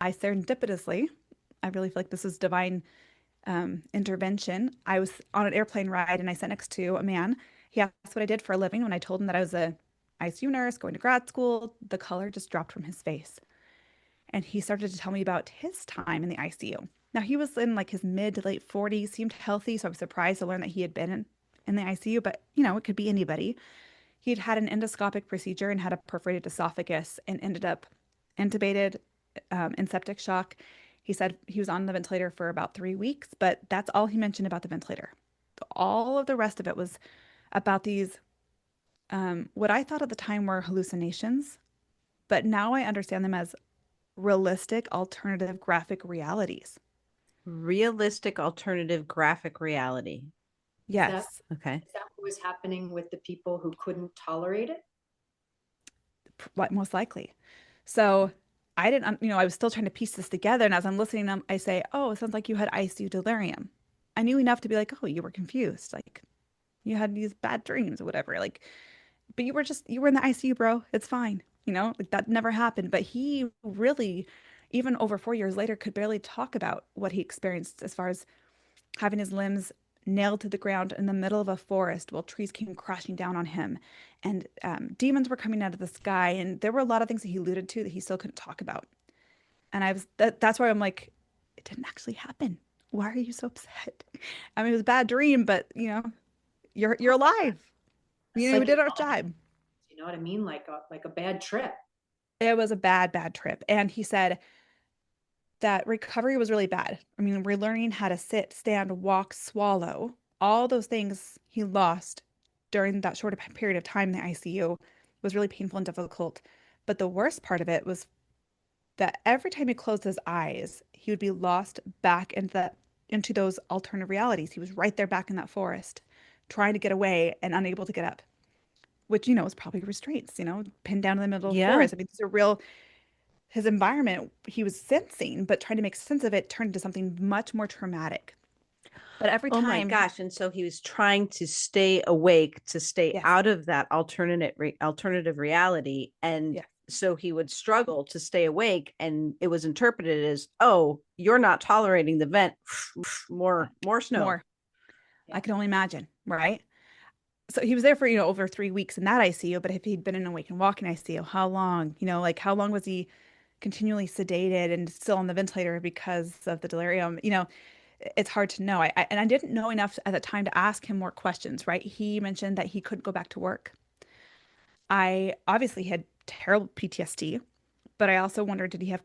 I serendipitously, I really feel like this is divine intervention. I was on an airplane ride and I sat next to a man. He asked what I did for a living. When I told him that I was a ICU nurse going to grad school, the color just dropped from his face. And he started to tell me about his time in the ICU. Now, he was in like his mid to late 40s, seemed healthy, so I was surprised to learn that he had been in the ICU, but it could be anybody. He'd had an endoscopic procedure and had a perforated esophagus and ended up intubated, in septic shock. He said he was on the ventilator for about 3 weeks, but that's all he mentioned about the ventilator. All of the rest of it was about these, what I thought at the time were hallucinations, but now I understand them as realistic alternative graphic realities. Realistic alternative graphic reality. Is that Yes, Okay. is that what was happening with the people who couldn't tolerate it? most likely. So I didn't, I was still trying to piece this together. And as I'm listening to them, I say, oh, it sounds like you had ICU delirium. I knew enough to be like, oh, you were confused. Like you had these bad dreams or whatever. Like, but you were in the ICU, bro. It's fine. Like that never happened. But he really, even over 4 years later, could barely talk about what he experienced as far as having his limbs nailed to the ground in the middle of a forest while trees came crashing down on him. And demons were coming out of the sky. And there were a lot of things that he alluded to that he still couldn't talk about. And that's why I'm like, it didn't actually happen. Why are you so upset? I mean, it was a bad dream, but you're alive. It's We like, did our job. you know what I mean? Like a bad trip. It was a bad, bad trip. And he said that recovery was really bad. I mean, we're learning how to sit, stand, walk, swallow. All those things he lost during that short period of time in the ICU was really painful and difficult. But the worst part of it was that every time he closed his eyes, he would be lost back into those alternate realities. He was right there back in that forest, trying to get away and unable to get up, which, is probably restraints, pinned down in the middle of the Yeah. forest. I mean, these are real, his environment he was sensing, but trying to make sense of it turned into something much more traumatic. But every Oh my time, gosh. And so he was trying to stay awake, to stay yes, out of that alternative reality. And yes, so he would struggle to stay awake. And it was interpreted as, oh, you're not tolerating the vent. More snow. more. I Yeah. can only imagine, right? So he was there for, over 3 weeks in that ICU, but if he'd been in a wake and walking ICU, how long? Like how long was he continually sedated and still on the ventilator because of the delirium? It's hard to know. And I didn't know enough at the time to ask him more questions, right? He mentioned that he couldn't go back to work. I obviously had terrible PTSD, but I also wondered, did he have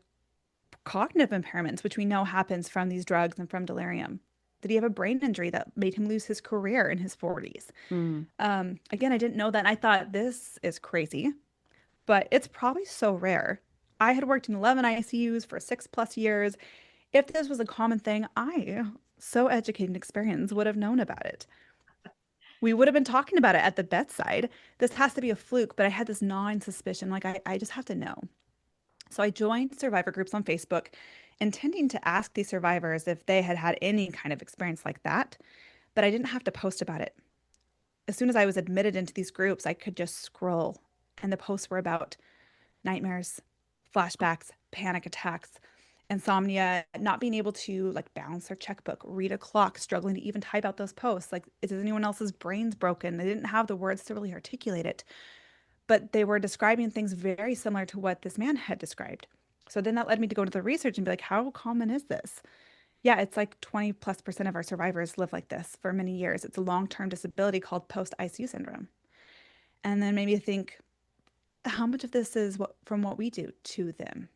cognitive impairments, which we know happens from these drugs and from delirium? Did he have a brain injury that made him lose his career in his 40s? Mm. Again, I didn't know that. And I thought this is crazy, but it's probably so rare. I had worked in 11 ICUs for 6+ years. If this was a common thing, so educated and experienced, would have known about it. We would have been talking about it at the bedside. This has to be a fluke, but I had this gnawing suspicion, like I just have to know. So I joined survivor groups on Facebook, intending to ask these survivors if they had had any kind of experience like that, but I didn't have to post about it. As soon as I was admitted into these groups, I could just scroll, and the posts were about nightmares, flashbacks, panic attacks, insomnia, not being able to like balance their checkbook, read a clock, struggling to even type out those posts. Like, is anyone else's brains broken? They didn't have the words to really articulate it, but they were describing things very similar to what this man had described. So then that led me to go into the research and be like, how common is this? Yeah, it's like 20+% of our survivors live like this for many years. It's a long-term disability called post-ICU syndrome. And then maybe think, how much of this is from what we do to them?